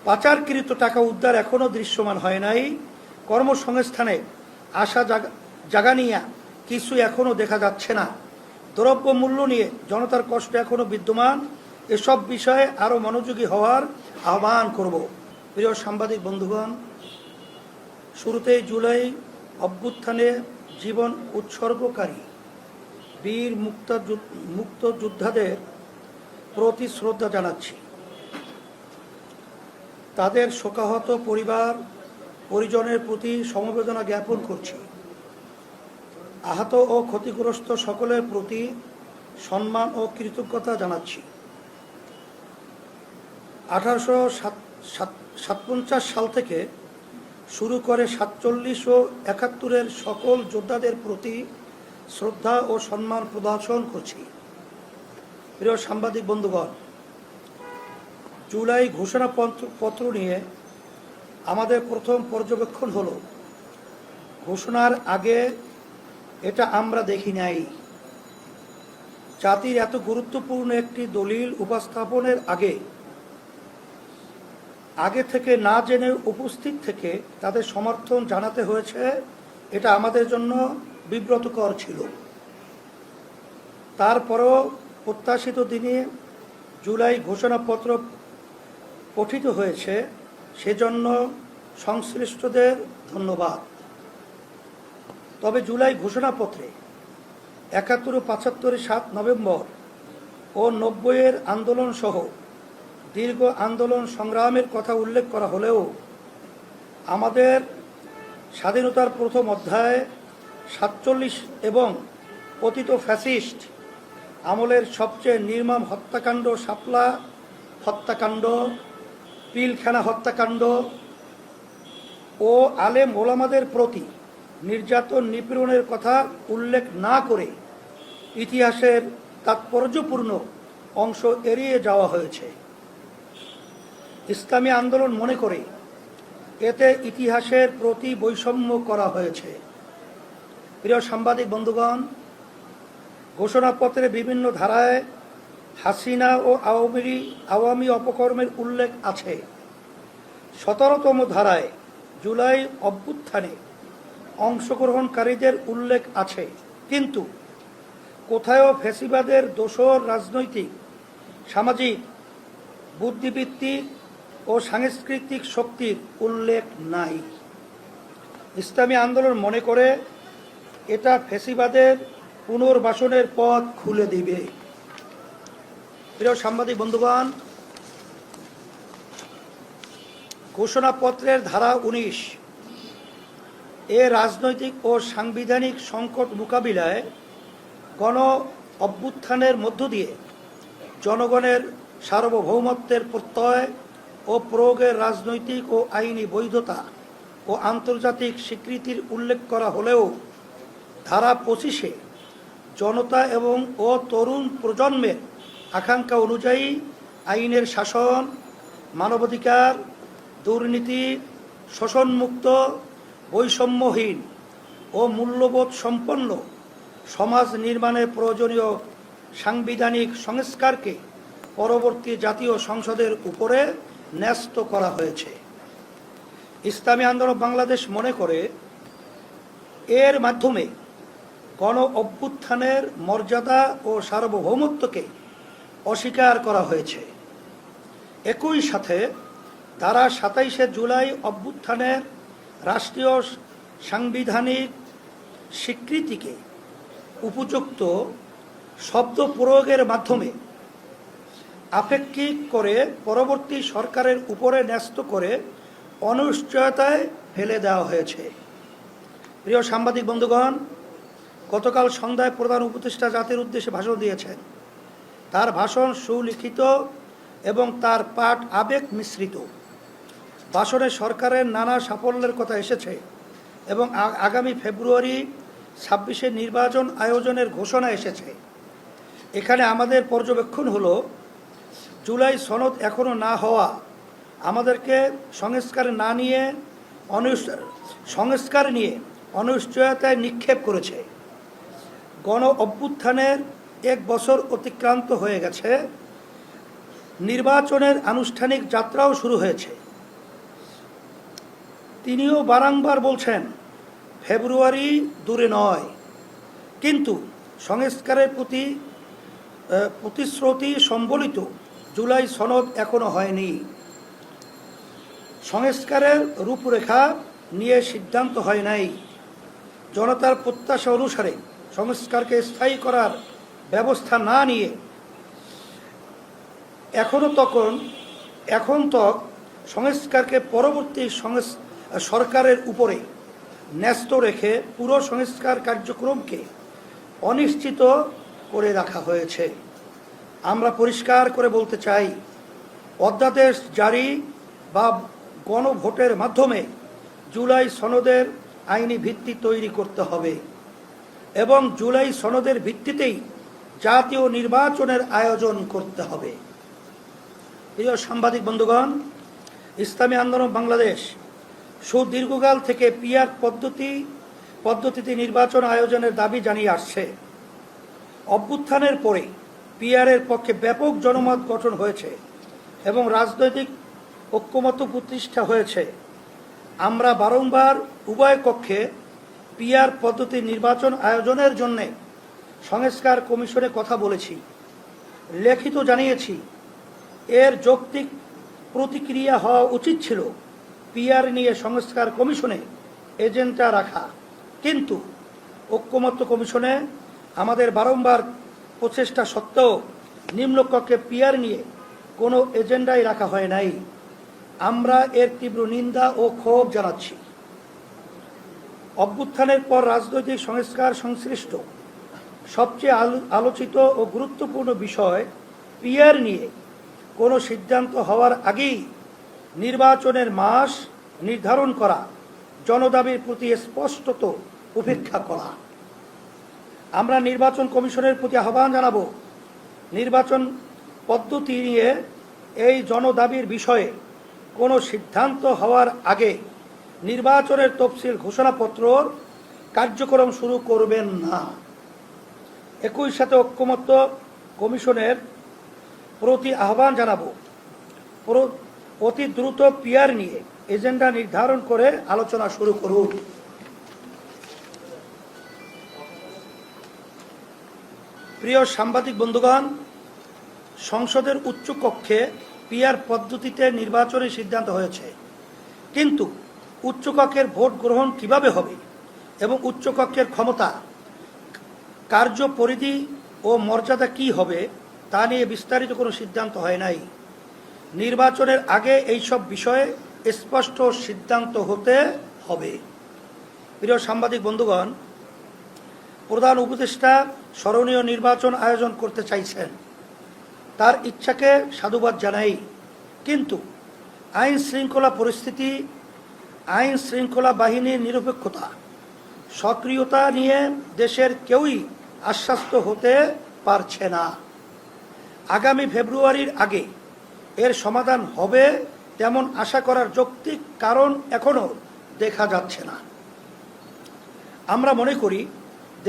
পাচারকৃত টাকা উদ্ধার এখনও দৃশ্যমান হয় নাই। কর্মসংস্থানে আশা জাগানিয়া কিছু এখনও দেখা যাচ্ছে না। দ্রব্য মূল্য নিয়ে জনতার কষ্ট এখনও বিদ্যমান। এসব বিষয়ে আরও মনোযোগী হওয়ার আহ্বান করব। প্রিয় সাংবাদিক বন্ধুগণ, শুরুতেই জুলাই অভ্যুত্থানে জীবন উৎসর্গকারী বীর মুক্তিযোদ্ধাদের প্রতি শ্রদ্ধা জানাচ্ছি। তাদের শোকাহত পরিবার পরিজনের প্রতি সমবেদনা জ্ঞাপন করছি। আহত ও ক্ষতিগ্রস্ত সকলের প্রতি সম্মান ও কৃতজ্ঞতা জানাচ্ছি। 1857 সাল থেকে শুরু করে 47 ও 71-এর সকল যোদ্ধাদের প্রতি শ্রদ্ধা ও সম্মান প্রদর্শন করছি। প্রিয় সাংবাদিক বন্ধুগণ, জুলাই ঘোষণাপত্র নিয়ে আমাদের প্রথম পর্যবেক্ষণ হলো, ঘোষণার আগে এটা আমরা দেখি নাই। জাতির এত গুরুত্বপূর্ণ একটি দলিল উপস্থাপনের আগে থেকে না জেনে উপস্থিত থেকে তাদের সমর্থন জানাতে হয়েছে। এটা আমাদের জন্য বিব্রতকর ছিল। তারপরও প্রত্যাশিত দিনে জুলাই ঘোষণাপত্র পঠিত হয়েছে, সেজন্য সংশ্লিষ্টদের ধন্যবাদ। তবে জুলাই ঘোষণাপত্রে 71 ও 75 7 নভেম্বর ও 90-এর আন্দোলন সহ দীর্ঘ আন্দোলন সংগ্রামের কথা উল্লেখ করা হলেও আমাদের স্বাধীনতার প্রথম অধ্যায় 47 এবং পতিত ফ্যাসিস্ট আমলের সবচেয়ে নির্মম হত্যাকাণ্ড শাপলা হত্যাকাণ্ড, পিলখানা হত্যাকাণ্ড ও আলেম ওলামাদের প্রতি নির্যাতন নিপীড়নের কথা উল্লেখ না করে ইতিহাসের তাৎপর্যপূর্ণ অংশ এড়িয়ে যাওয়া হয়েছে। ইসলামী আন্দোলন মনে করে এতে ইতিহাসের প্রতি বৈষম্য করা হয়েছে। প্রিয় সাংবাদিক বন্ধুগণ, ঘোষণাপত্রের বিভিন্ন ধারায় হাসিনা ও আওয়ামী অপকর্মের উল্লেখ আছে। 17তম ধারায় জুলাই অভ্যুত্থানে অংশগ্রহণকারীদের উল্লেখ আছে, কিন্তু কোথাও ফ্যাসিবাদের দোসর রাজনৈতিক, সামাজিক, বুদ্ধিবৃত্তিক ও সাংস্কৃতিক শক্তির উল্লেখ নাই। ইসলামী আন্দোলন মনে করে এটা ফ্যাসিবাদের পুনর্বাসনের পথ খুলে দিবে। প্রিয় সাংবাদিক বন্ধুগণ, ঘোষণাপত্রের ধারা 19 এ রাজনৈতিক ও সাংবিধানিক সংকট মোকাবিলায় গণ অভ্যুত্থানের মধ্য দিয়ে জনগণের সার্বভৌমত্বের প্রত্যয় ও প্রয়োগের রাজনৈতিক ও আইনি বৈধতা ও আন্তর্জাতিক স্বীকৃতির উল্লেখ করা হলেও ধারা 25-এ জনতা এবং ও তরুণ প্রজন্মের আকাঙ্ক্ষা অনুযায়ী আইনের শাসন, মানবাধিকার, দুর্নীতি, শোষণমুক্ত, বৈষম্যহীন ও মূল্যবোধ সম্পন্ন সমাজ নির্মাণে প্রয়োজনীয় সাংবিধানিক সংস্কারকে পরবর্তী জাতীয় সংসদের উপরে ন্যস্ত করা হয়েছে। ইসলামী আন্দোলন বাংলাদেশ মনে করে এর মাধ্যমে গণ অভ্যুত্থানের মর্যাদা ও সার্বভৌমত্বকে অস্বীকার করা হয়েছে। একই সাথে ধারা 27-এ জুলাই অভ্যুত্থানের রাষ্ট্রীয় সাংবিধানিক স্বীকৃতিকে উপযুক্ত শব্দ প্রয়োগের মাধ্যমে আপেক্ষিক করে পরবর্তী সরকারের উপরে ন্যস্ত করে অনিশ্চয়তায় ফেলে দেওয়া হয়েছে। প্রিয় সাংবাদিক বন্ধুগণ, গতকাল সন্ধ্যায় প্রধান উপদেষ্টা জাতির উদ্দেশ্যে ভাষণ দিয়েছেন। তার ভাষণ সুলিখিত এবং তার পাঠ আবেগ মিশ্রিত। ভাষণে সরকারের নানা সাফল্যের কথা এসেছে এবং আগামী ফেব্রুয়ারি 26-এ নির্বাচন আয়োজনের ঘোষণা এসেছে। এখানে আমাদের পর্যবেক্ষণ হলো, জুলাই সনদ এখনও না হওয়া আমাদেরকে সংস্কার নিয়ে অনিশ্চয়তায় নিক্ষেপ করেছে। গণ অভ্যুত্থানের 1 বছর অতিক্রান্ত হয়ে গেছে। নির্বাচনের আনুষ্ঠানিক যাত্রাও শুরু হয়েছে। তিনিও বারংবার বলছেন ফেব্রুয়ারি দূরে নয়, কিন্তু সংস্কারের প্রতি প্রতিশ্রুতি সম্বলিত জুলাই সনদ এখনো হয়নি। সংস্কারের রূপরেখা নিয়ে সিদ্ধান্ত হয় নাই। জনতার প্রত্যাশা অনুসারে সংস্কারকে স্থায়ী করার ব্যবস্থা না নিয়ে এখন তো সংস্কারকে পরবর্তী সরকারের উপরে ন্যস্ত রেখে পুরো সংস্কার কার্যক্রমকে অনিশ্চিত করে রাখা হয়েছে। আমরা পরিষ্কার করে বলতে চাই, অধ্যাদেশ জারি বা গণভোটের মাধ্যমে জুলাই সনদের আইনি ভিত্তি তৈরি করতে হবে এবং জুলাই সনদের ভিত্তিতেই জাতীয় নির্বাচনের আয়োজন করতে হবে। প্রিয় সাংবাদিক বন্ধুগণ, ইসলামী আন্দোলন বাংলাদেশ সুদীর্ঘকাল থেকে পিআর পদ্ধতিতে নির্বাচন আয়োজনের দাবি জানিয়ে আসছে। অভ্যুত্থানের পরে পিআরের পক্ষে ব্যাপক জনমত গঠন হয়েছে এবং রাজনৈতিক ঐক্যমত্য প্রতিষ্ঠা হয়েছে। আমরা বারংবার উভয় কক্ষে পিআর পদ্ধতির নির্বাচন আয়োজনের জন্য সংস্কার কমিশনে কথা বলেছি, লিখিত জানিয়েছি। এর যৌক্তিক প্রতিক্রিয়া হওয়া উচিত ছিল পিআর নিয়ে সংস্কার কমিশনে এজেন্ডা রাখা, কিন্তু ঐক্যমত্য কমিশনে আমাদের বারংবার প্রচেষ্টা সত্ত্বেও নিম্নকক্ষে পিআর নিয়ে কোনো এজেন্ডাই রাখা হয় নাই। আমরা এর তীব্র নিন্দা ও ক্ষোভ জানাচ্ছি। অভ্যুত্থানের পর রাজনৈতিক সংস্কার সংশ্লিষ্ট সবচেয়ে আলোচিত ও গুরুত্বপূর্ণ বিষয় পিআর নিয়ে কোনো সিদ্ধান্ত হওয়ার আগেই নির্বাচনের মাস নির্ধারণ করা, জনদাবির প্রতি স্পষ্টত উপেক্ষা করা। আমরা নির্বাচন কমিশনের প্রতি আহ্বান জানাবো, নির্বাচন পদ্ধতি নিয়ে এই জনদাবির বিষয়ে কোনো সিদ্ধান্ত হওয়ার আগে নির্বাচনের তফসিল ঘোষণাপত্রর কার্যক্রম শুরু করবেন না। একই সাথে ঐক্যমত্য কমিশনের প্রতি আহ্বান জানাবো, অতি দ্রুত পিআর নিয়ে এজেন্ডা নির্ধারণ করে আলোচনা শুরু করুন। প্রিয় সাংবাদিক বন্ধুগণ, সংসদের উচ্চ কক্ষে পিআর পদ্ধতিতে নির্বাচনের সিদ্ধান্ত হয়েছে, কিন্তু উচ্চকক্ষের ভোট গ্রহণ কিভাবে হবে এবং উচ্চকক্ষের ক্ষমতা, কার্যপরিধি ও মর্যাদা কি হবে তা নিয়ে বিস্তারিত কোনো সিদ্ধান্ত হয় নাই। নির্বাচনের আগে এইসব বিষয়ে স্পষ্ট সিদ্ধান্ত হতে হবে। প্রিয় সাংবাদিক বন্ধুগণ, প্রধান উপদেষ্টা স্মরণীয় নির্বাচন আয়োজন করতে চাইছেন, তার ইচ্ছাকে সাধুবাদ জানাই, কিন্তু আইন শৃঙ্খলা পরিস্থিতি, আইন শৃঙ্খলা বাহিনীর নিরপেক্ষতা, সক্রিয়তা নিয়ে দেশের কেউই আশ্বস্ত হতে পারছে না। আগামী ফেব্রুয়ারির আগে এর সমাধান হবে তেমন আশা করার যৌক্তিক কারণ এখনো দেখা যাচ্ছে না। আমরা মনে করি,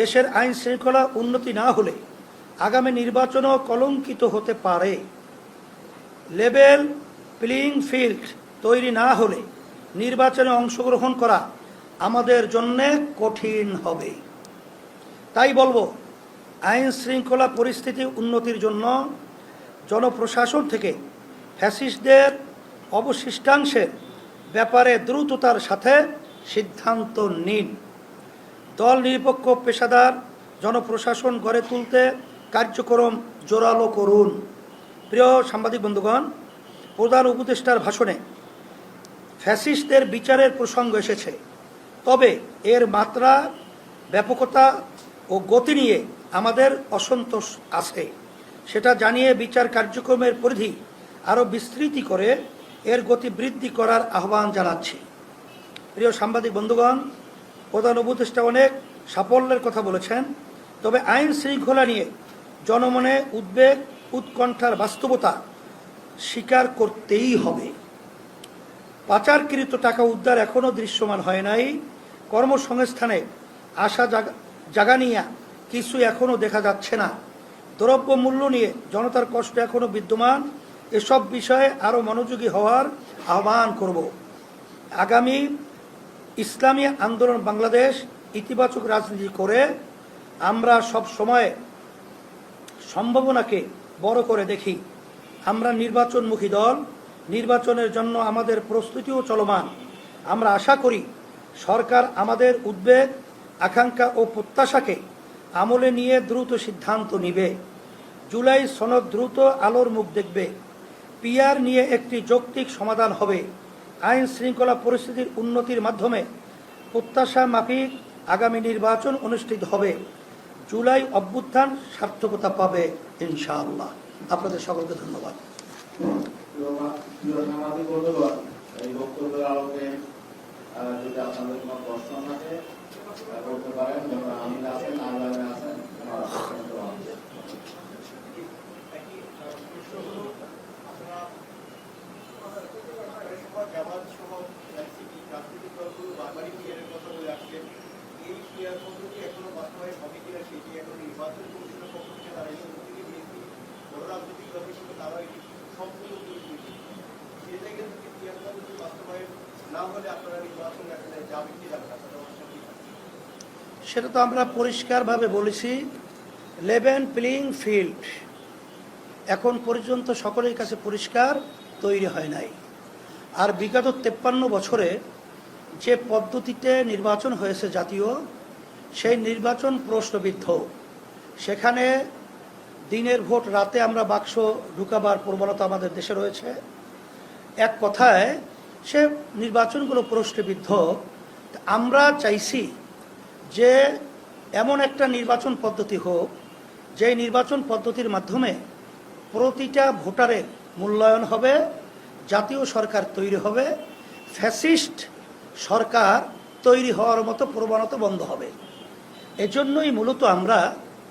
দেশের আইন শৃঙ্খলা উন্নতি না হলে আগামী নির্বাচনও কলঙ্কিত হতে পারে। লেভেল প্লেয়িং ফিল্ড তৈরি না হলে নির্বাচনে অংশগ্রহণ করা আমাদের জন্য কঠিন হবে। তাই বলবো, আইন শৃঙ্খলা পরিস্থিতি উন্নতির জন্য জনপ্রশাসন থেকে ফ্যাসিস্টদের অবশিষ্টাংশের ব্যাপারে দ্রুততার সাথে সিদ্ধান্ত নিন। দল নিরপেক্ষ পেশাদার জনপ্রশাসন গড়ে তুলতে কার্যক্রম জোরালো করুন। প্রিয় সাংবাদিক বন্ধুগণ, প্রধান উপদেষ্টার ভাষণে ফ্যাসিস্টদের বিচারের প্রসঙ্গ এসেছে, তবে এর মাত্রা, ব্যাপকতা ও গতি নিয়ে আমাদের অসন্তোষ আছে। সেটা জানিয়ে বিচার কার্যক্রমের পরিধি আরও বিস্তৃতি করে এর গতি বৃদ্ধি করার আহ্বান জানাচ্ছি। প্রিয় সাংবাদিক বন্ধুগণ, প্রধান উপদেষ্টা অনেক সাফল্যের কথা বলেছেন, তবে আইন শৃঙ্খলা নিয়ে জনমনে উদ্বেগ, উৎকণ্ঠার বাস্তবতা স্বীকার করতেই হবে। পাচারকৃত টাকা উদ্ধার এখনও দৃশ্যমান হয় নাই। কর্মসংস্থানে আশা জাগানিয়া কিছু এখনও দেখা যাচ্ছে না। দ্রব্য মূল্য নিয়ে জনতার কষ্ট এখনও বিদ্যমান। এসব বিষয়ে আরও মনোযোগী হওয়ার আহ্বান করব। আগামী ইসলামী আন্দোলন বাংলাদেশ ইতিবাচক রাজনীতি করে আমরা সব সময় সম্ভাবনাকে বড় করে দেখি। আমরা নির্বাচনমুখী দল, নির্বাচনের জন্য আমাদের প্রস্তুতিও চলমান। আমরা আশা করি সরকার আমাদের উদ্বেগ, আকাঙ্ক্ষা ও প্রত্যাশাকে আমলে নিয়ে দ্রুত সিদ্ধান্ত নিবে। জুলাই সনদ দ্রুত আলোর মুখ দেখবে। পিআর নিয়ে একটি যৌক্তিক সমাধান হবে। আইন শৃঙ্খলা পরিস্থিতির উন্নতির মাধ্যমে প্রত্যাশা মাফিক আগামী নির্বাচন অনুষ্ঠিত হবে। জুলাই অভ্যুত্থান সার্থকতা পাবে ইনশাআল্লাহ। আপনাদের সকলকে ধন্যবাদ। এই বক্তব্যের আলোকে যদি আপনাদের কোনো প্রশ্ন থাকে করতে পারেন, যেমন আমিন আছেন, আল্লাহ আছেন। সেটা তো আমরা পরিষ্কারভাবে বলেছি, লেভেল প্লেইং ফিল্ড এখন পর্যন্ত সকলের কাছে পরিষ্কার তৈরি হয় নাই। আর বিগত 53 বছরে যে পদ্ধতিতে নির্বাচন হয়েছে জাতীয়, সেই নির্বাচন প্রশ্নবিদ্ধ। সেখানে দিনের ভোট রাতে আমরা বাক্স ঢুকাবার প্রবণতা আমাদের দেশে রয়েছে। এক কথায় সে নির্বাচনগুলো প্রশ্নবিদ্ধ। আমরা চাইছি যে এমন একটা নির্বাচন পদ্ধতি হোক, যে নির্বাচন পদ্ধতির মাধ্যমে প্রতিটা ভোটারের মূল্যায়ন হবে, জাতীয় সরকার তৈরি হবে, ফ্যাসিস্ট সরকার তৈরি হওয়ার মতো প্রবণতা বন্ধ হবে। এজন্যই মূলত আমরা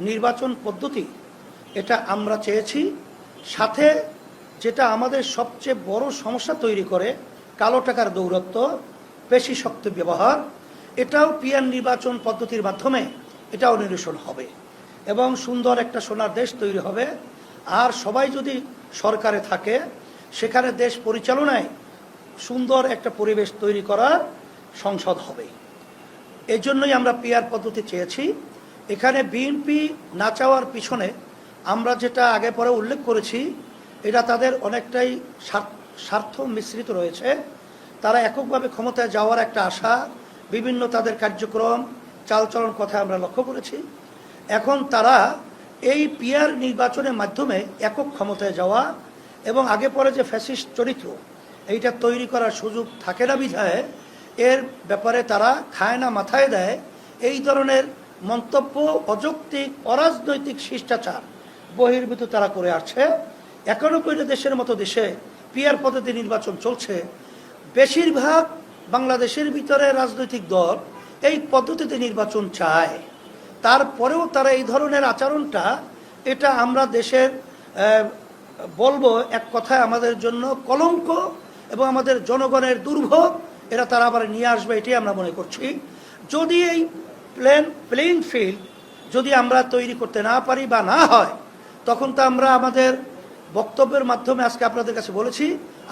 নির্বাচন পদ্ধতি এটা আমরা চেয়েছি। সাথে যেটা আমাদের সবচেয়ে বড় সমস্যা তৈরি করে, কালো টাকার দৌরত্ব, পেশি শক্তি ব্যবহার, এটাও পিআর নির্বাচন পদ্ধতির মাধ্যমে এটাও নিরসন হবে এবং সুন্দর একটা সোনার দেশ তৈরি হবে। আর সবাই যদি সরকারে থাকে, সেখানে দেশ পরিচালনায় সুন্দর একটা পরিবেশ তৈরি করার সংসদ হবে। এই জন্যই আমরা পিআর পদ্ধতি চেয়েছি। এখানে বিএনপি না চাওয়ার পিছনে আমরা যেটা আগে পরে উল্লেখ করেছি, এটা তাদের অনেকটাই স্বার্থ মিশ্রিত রয়েছে। তারা এককভাবে ক্ষমতায় যাওয়ার একটা আশা, বিভিন্ন তাদের কার্যক্রম চালচলন কথা আমরা লক্ষ্য করেছি। এখন তারা এই পিআর নির্বাচনের মাধ্যমে একক ক্ষমতায় যাওয়া এবং আগে পরে যে ফ্যাসিস্ট চরিত্র এইটা তৈরি করার সুযোগ থাকে না বিধায় এর ব্যাপারে তারা খায় না মাথায় দেয়। এই ধরনের মন্তব্য অযৌক্তিক, অরাজনৈতিক শিষ্টাচার বহির্ভূত তারা করে আসছে। 91 দেশের মতো দেশে পিআর পদ্ধতি নির্বাচন চলছে। বেশিরভাগ বাংলাদেশের ভিতরে রাজনৈতিক দল এই পদ্ধতিতে নির্বাচন চায়। তারপরেও তারা এই ধরনের আচরণটা, এটা আমরা দেশের বলবো এক কথায় আমাদের জন্য কলঙ্ক এবং আমাদের জনগণের দুর্ভোগ। এরা তারা আবার নিয়ে আসবে, এটাই আমরা মনে করছি। যদি এই প্লেইং ফিল্ড যদি আমরা তৈরি করতে না পারি বা না হয়, তখন তো আমরা আমাদের বক্তব্যের মাধ্যমে আজকে আপনাদের কাছে বলেছি,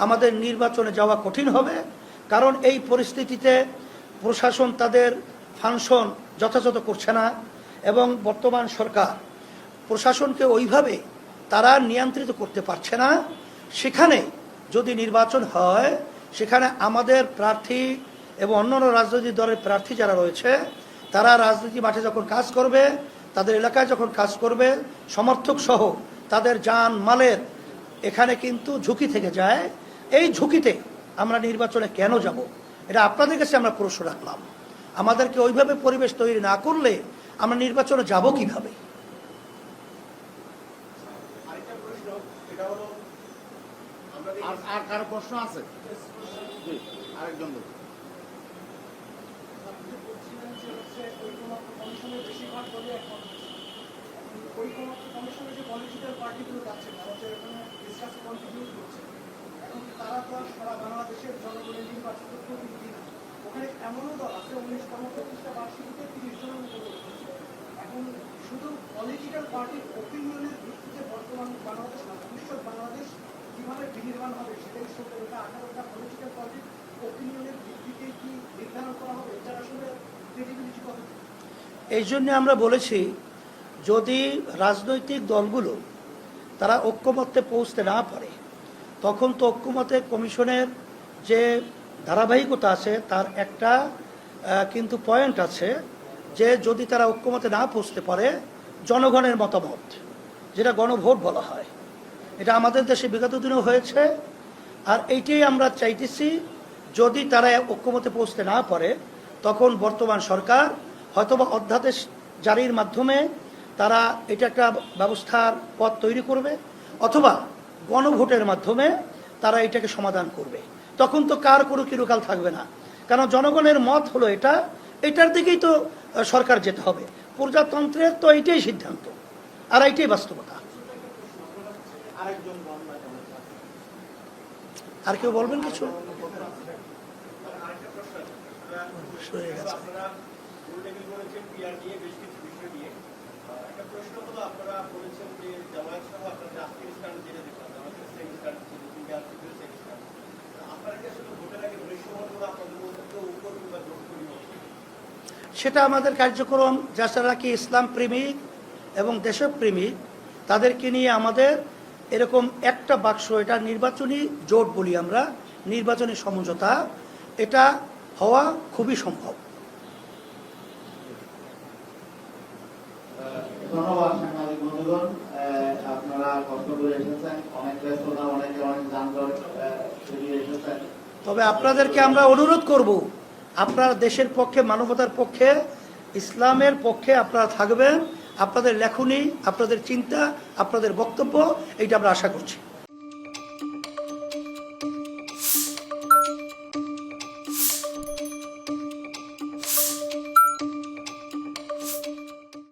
আমাদের নির্বাচনে যাওয়া কঠিন হবে। কারণ এই পরিস্থিতিতে প্রশাসন তাদের ফাংশন যথাযথ করছে না এবং বর্তমান সরকার প্রশাসনকে ওইভাবে তারা নিয়ন্ত্রিত করতে পারছে না। সেখানে যদি নির্বাচন হয়, সেখানে আমাদের প্রার্থী এবং অন্যান্য রাজনৈতিক দলের প্রার্থী যারা রয়েছে, তারা রাজনীতি মাঠে যখন কাজ করবে, তাদের এলাকায় যখন কাজ করবে, সমর্থক সহ তাদের জান মালের এখানে কিন্তু ঝুঁকি থেকে যায়। এই ঝুঁকিতে আমরা নির্বাচনে কেন যাব? এটা আপনাদের কাছে আমরা প্রশ্ন রাখলাম। আমাদেরকে ওইভাবে পরিবেশ তৈরি না করলে আমরা নির্বাচনে যাব কিভাবে? আর কারো প্রশ্ন আছে? আরেকজন তারা তো সারা বাংলাদেশের জনগণের নির্বাচিত প্রতিনিধি। ওখানে এমনও দল আছে 19তম প্রতিষ্ঠা বার্ষিকীতে 30 জনের মতো। এখন শুধু পলিটিক্যাল পার্টির ওপিনিয়নের ভিত্তিতে বর্তমান বাংলাদেশ না, ভবিষ্যৎ বাংলাদেশ কিভাবে বিনির্মাণ হবে সেটাই সত্য। এটা 18টা পলিটিক্যাল পার্টির ওপিনিয়নের ভিত্তিতে কি নির্ধারণ করা হবে? এই জন্য আমরা বলেছি যদি রাজনৈতিক দলগুলো তারা ঐক্যমত্যে পৌঁছতে না পারে তখন তো ঐক্যমত্যে কমিশনের যে ধারাবাহিকতা আছে তার একটা কিন্তু পয়েন্ট আছে যে যদি তারা ঐক্যমত্যে না পৌঁছতে পারে জনগণের মতামত যেটা গণভোট বলা হয়, এটা আমাদের দেশে বিগত দিনেও হয়েছে। আর এইটাই আমরা চাইতেছি, যদি তারা ঐক্যমত্যে পৌঁছতে না পারে তখন বর্তমান সরকার হয়তোবা অধ্যাদেশ জারির মাধ্যমে তারা এটা একটা ব্যবস্থার পথ তৈরি করবে, অথবা গণভোটের মাধ্যমে তারা এটাকে সমাধান করবে। তখন তো কার কোনো কিরকাল থাকবে না, কারণ জনগণের মত হলো এটার দিকেই তো সরকার যেতে হবে। প্রজাতন্ত্রের তো এইটাই সিদ্ধান্ত আর এইটাই বাস্তবতা। আর কেউ বলবেন কিছু? হয়ে গেছে। সেটা আমাদের কার্যক্রম যারা কি ইসলাম প্রেমিক এবং দেশপ্রেমিক তাদেরকে নিয়ে আমাদের এরকম একটা বাক্স, এটা নির্বাচনী জোট বলি আমরা, নির্বাচনী সমঝোতা, এটা হওয়া খুবই সম্ভব। ধন্যবাদ সাংবাদিক বন্ধুগণ, আপনারা কষ্ট করে এসেছেন, অনেক ব্যস্ততা, অনেকে অনেক যানজট পেরিয়ে এসেছেন। তবে আপনাদেরকে আমরা অনুরোধ করব, আপনারা দেশের পক্ষে, মানবতার পক্ষে, ইসলামের পক্ষে আপনারা থাকবেন। আপনাদের লেখনী, আপনাদের চিন্তা, আপনাদের বক্তব্য, এইটা আমরা আশা করছি।